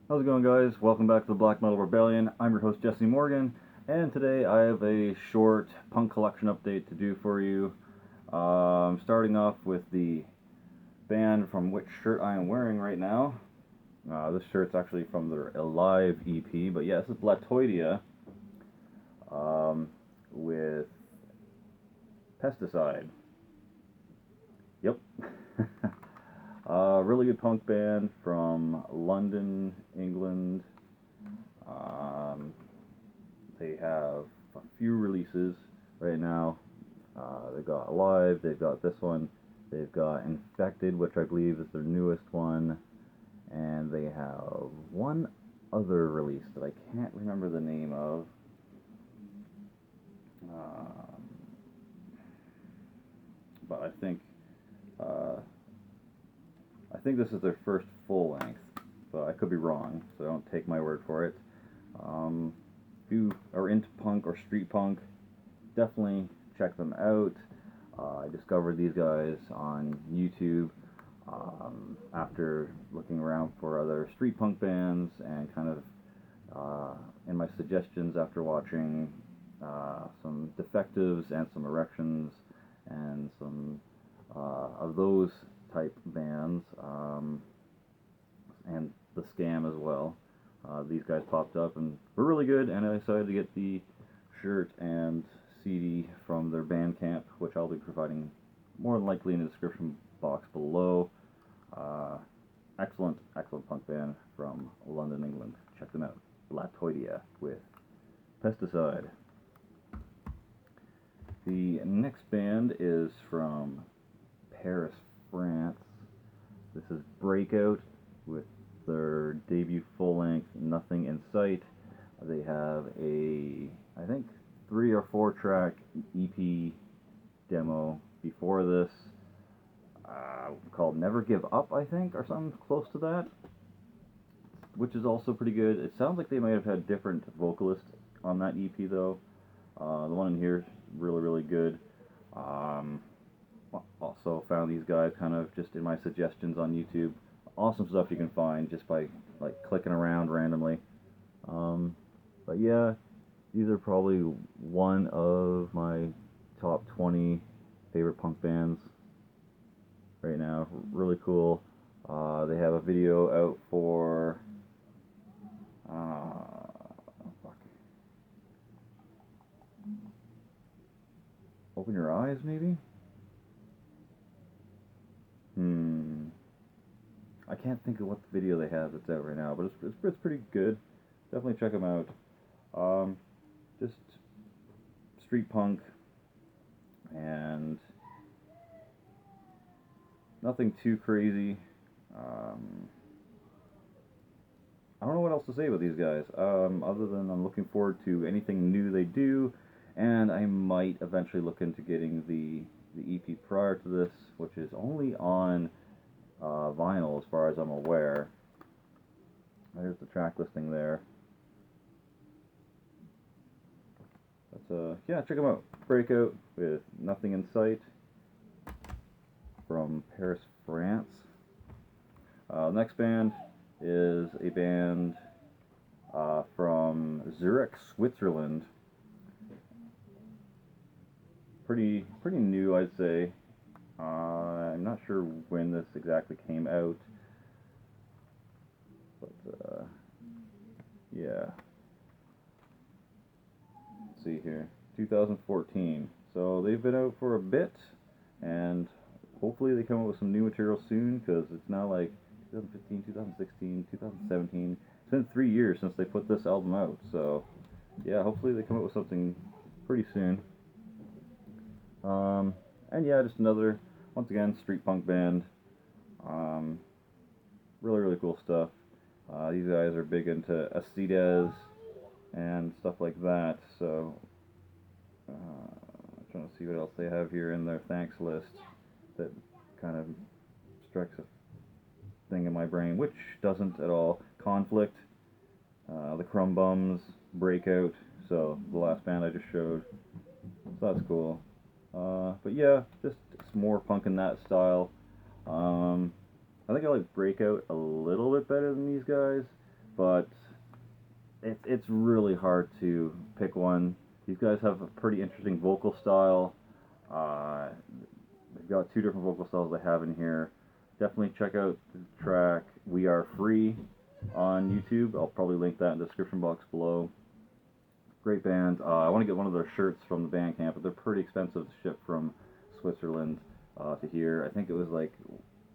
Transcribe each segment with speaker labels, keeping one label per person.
Speaker 1: How's it going, guys? Welcome back to the Black Metal Rebellion. I'm your host, Jesse Morgan, and today I have a short punk collection update to do for you. Starting off with the band from which shirt I am wearing right now. This shirt's actually from their Alive EP, but yeah, this is Blatoidia with Pesticide. Yep. Really good punk band from London, England. Um, they have a few releases right now. They've got Alive, they've got this one, they've got Infected, which I believe is their newest one, and they have one other release that I can't remember the name of. Um, but uh, I think this is their first full length, but I could be wrong, so don't take my word for it. If you are into punk or street punk, definitely check them out. I discovered these guys on YouTube after looking around for other street punk bands and kind of in my suggestions after watching some Defectives and some Erections and some of those type bands and the Scam as well. These guys popped up and were really good, and I decided to get the shirt and CD from their Bandcamp, which I'll be providing more than likely in the description box below. Uh, excellent punk band from London, England. Check them out. Blatoidia with Pesticide. The next band is from Paris, France. This is Breakout with their debut full-length Nothing in Sight. They have I think, 3 or 4 track EP demo before this called Never Give Up, I think, or something close to that, which is also pretty good. It sounds like they might have had different vocalists on that EP, though. The one in here is really good. Um, Also found these guys kind of just in my suggestions on YouTube. Awesome stuff you can find just by like clicking around randomly. Um, but yeah, these are probably one of my top 20 favorite punk bands right now. Really cool. They have a video out for fuck. Open Your Eyes, maybe. Hmm. I can't think of what the video they have that's out right now, but it's pretty good. Definitely check them out. Um, just street punk and nothing too crazy. Um, I don't know what else to say about these guys, other than I'm looking forward to anything new they do, and I might eventually look into getting the EP prior to this, which is only on vinyl as far as I'm aware. There's the track listing there. Yeah, check them out. Breakout with Nothing in Sight from Paris, France. Next band is a band from Zurich, Switzerland. Pretty new, I'd say. I'm not sure when this exactly came out, but yeah. Let's see here, 2014. So they've been out for a bit, and hopefully they come up with some new material soon, because it's now like 2015, 2016, 2017. It's been 3 years since they put this album out, so yeah, hopefully they come up with something pretty soon. Um, and yeah, just another, once again, street punk band. Um, really cool stuff. These guys are big into Acedes and stuff like that, so I'm trying to see what else they have here in their thanks list that kind of strikes a thing in my brain, which doesn't at all. Conflict, the Crumb Bums, Breakout, so the last band I just showed. So that's cool. But yeah, just some more punk in that style. I think I like Breakout a little bit better than these guys, but it's really hard to pick one. These guys have a pretty interesting vocal style. Uh, they've got two different vocal styles they have in here. Definitely check out the track "We Are Free" on YouTube. I'll probably link that in the description box below. Great band. I want to get one of their shirts from the Bandcamp, but they're pretty expensive to ship from Switzerland to here. I think it was like,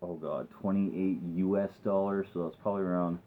Speaker 1: oh god, 28 US dollars, so that's probably around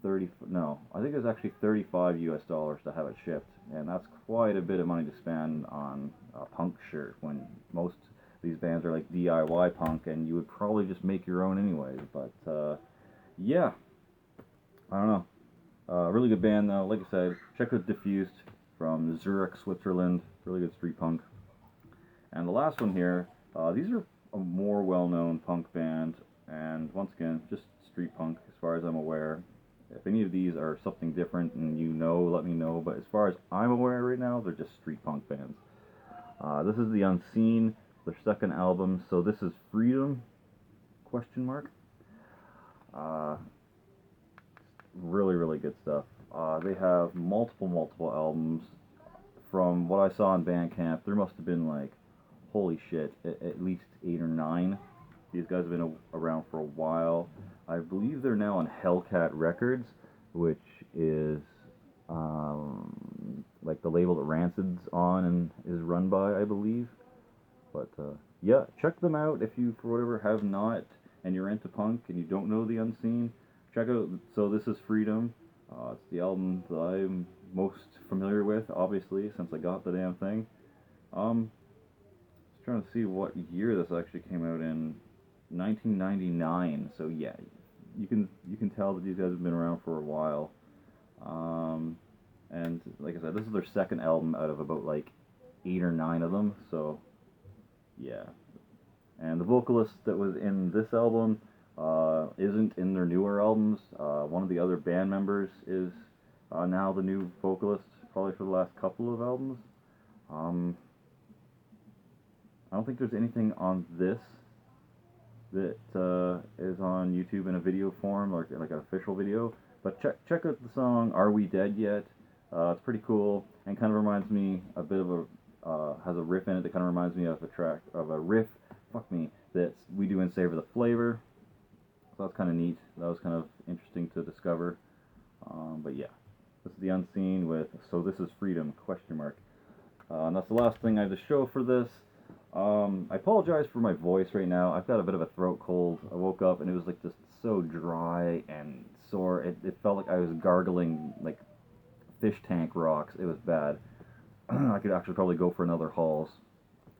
Speaker 1: 30, no, I think it was actually 35 US dollars to have it shipped, and that's quite a bit of money to spend on a punk shirt when most of these bands are like DIY punk, and you would probably just make your own anyways, but yeah, I don't know. Really good band though. Like I said, check out Diffused from Zurich, Switzerland. Really good street punk. And the last one here, these are a more well-known punk band, and once again, just street punk as far as I'm aware. If any of these are something different and you know, let me know. But as far as I'm aware right now, they're just street punk bands. This is The Unseen, their second album. So this is Freedom? Question mark. Really, really good stuff. They have multiple albums. From what I saw on Bandcamp, there must have been like, holy shit, at least 8 or 9. These guys have been around for a while. I believe they're now on Hellcat Records, which is like the label that Rancid's on and is run by, I believe. But yeah, check them out if you, for whatever, have not, and you're into punk and you don't know The Unseen. Check out So This Is Freedom. It's the album that I'm most familiar with, obviously, since I got the damn thing. Just trying to see what year this actually came out in. 1999. So yeah, you can tell that these guys have been around for a while. And like I said, this is their second album out of about like 8 or 9 of them. So yeah. And the vocalist that was in this album isn't in their newer albums. One of the other band members is now the new vocalist, probably for the last couple of albums. I don't think there's anything on this that is on YouTube in a video form, or like an official video. But check out the song "Are We Dead Yet?" It's pretty cool, and kind of reminds me a bit of has a riff in it that kind of reminds me of a riff. Fuck me, that we do in Savor the Flavor. So that's kind of neat. That was kind of interesting to discover. But yeah, this is The Unseen with So This Is Freedom? Question mark. And that's the last thing I have to show for this. I apologize for my voice right now. I've got a bit of a throat cold. I woke up and it was like just so dry and sore. It felt like I was gargling like fish tank rocks. It was bad. I could actually probably go for another Halls,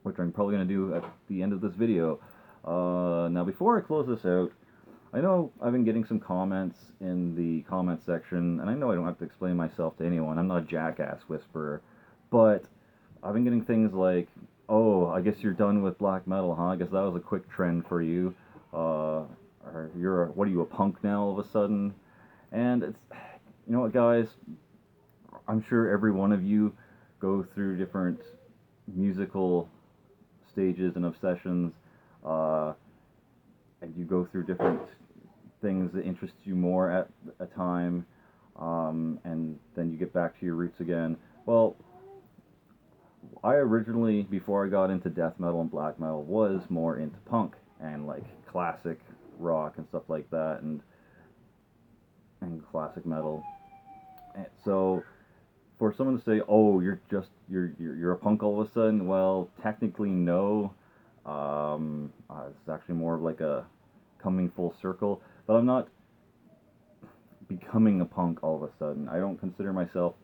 Speaker 1: which I'm probably going to do at the end of this video. Now before I close this out, I know I've been getting some comments in the comment section, and I know I don't have to explain myself to anyone. I'm not a jackass whisperer, but I've been getting things like, "Oh, I guess you're done with black metal, huh? I guess that was a quick trend for you. Or what are you, a punk now all of a sudden?" And it's, you know what, guys? I'm sure every one of you go through different musical stages and obsessions, and you go through different things that interest you more at a time, and then you get back to your roots again. Well, I originally, before I got into death metal and black metal, was more into punk and like classic rock and stuff like that, and classic metal. And so for someone to say, "Oh, you're a punk all of a sudden," well, technically no. It's actually more of like a coming full circle, but I'm not becoming a punk all of a sudden. I don't consider myself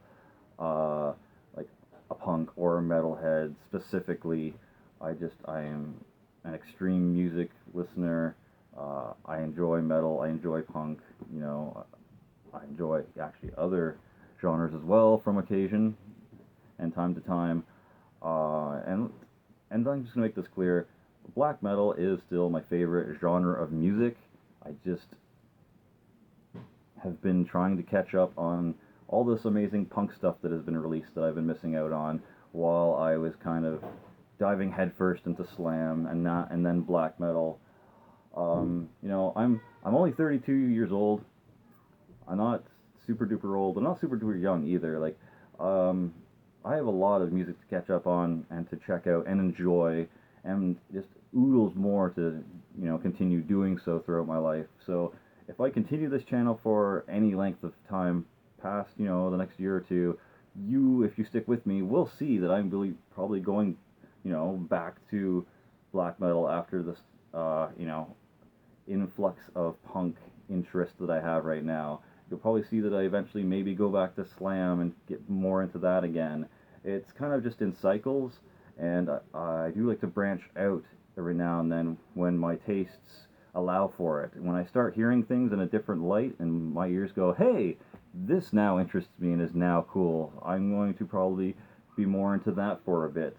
Speaker 1: like a punk or a metalhead specifically. I am an extreme music listener. I enjoy metal. I enjoy punk. You know, I enjoy actually other genres as well from occasion and time to time. And I'm just gonna make this clear: black metal is still my favorite genre of music. I just have been trying to catch up on all this amazing punk stuff that has been released that I've been missing out on, while I was kind of diving headfirst into slam and then black metal. You know, I'm only 32 years old. I'm not super duper old. I'm not super duper young either. Like, um, I have a lot of music to catch up on and to check out and enjoy, and just oodles more to continue doing so throughout my life. So if I continue this channel for any length of time past the next year or two, if you stick with me, will see that I'm really probably going back to black metal after this influx of punk interest that I have right now. You'll probably see that I eventually maybe go back to slam and get more into that again. It's kind of just in cycles, and I do like to branch out every now and then when my tastes allow for it. When I start hearing things in a different light and my ears go, hey, this now interests me and is now cool, I'm going to probably be more into that for a bit.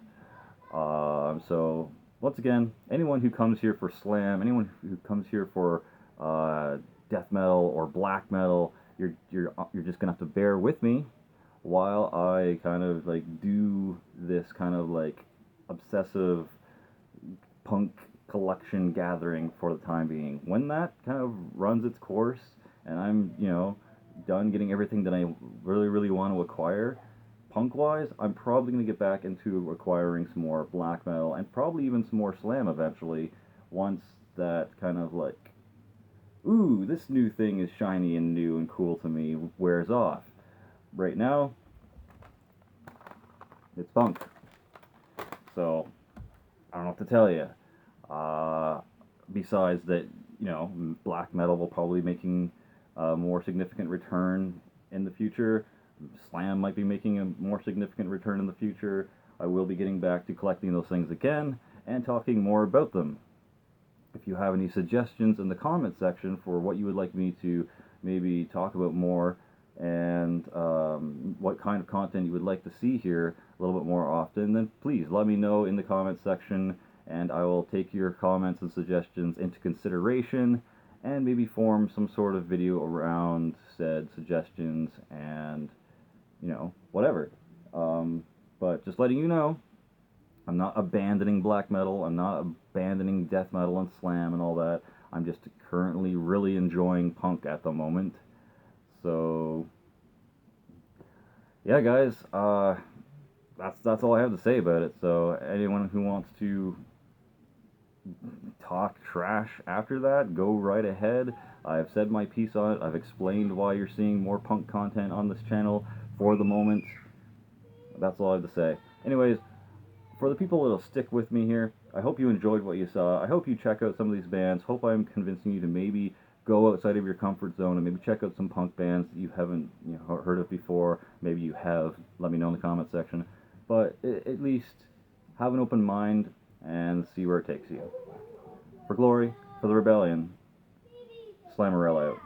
Speaker 1: So once again, anyone who comes here for slam, anyone who comes here for death metal or black metal, you're just gonna have to bear with me while I kind of like do this kind of like obsessive punk collection gathering for the time being. When that kind of runs its course and I'm done getting everything that I really want to acquire, punk-wise, I'm probably going to get back into acquiring some more black metal and probably even some more slam eventually once that kind of like, ooh, this new thing is shiny and new and cool to me, wears off. Right now, it's punk. So, I don't know what to tell you. Besides that, black metal will probably be making a more significant return in the future. Slam might be making a more significant return in the future. I will be getting back to collecting those things again and talking more about them. If you have any suggestions in the comment section for what you would like me to maybe talk about more, and what kind of content you would like to see here a little bit more often, then please let me know in the comment section, and I will take your comments and suggestions into consideration and maybe form some sort of video around said suggestions and whatever. But just letting you know, I'm not abandoning black metal, I'm not abandoning death metal and slam and all that. I'm just currently really enjoying punk at the moment. So yeah, guys, that's all I have to say about it. So anyone who wants to talk trash after that, go right ahead. I've said my piece on it. I've explained why you're seeing more punk content on this channel for the moment. That's all I have to say. Anyways, for the people that'll stick with me here, I hope you enjoyed what you saw. I hope you check out some of these bands. Hope I'm convincing you to maybe go outside of your comfort zone and maybe check out some punk bands that you haven't heard of before. Maybe you have. Let me know in the comment section. But at least have an open mind and see where it takes you. For glory, for the rebellion, Slammerella out.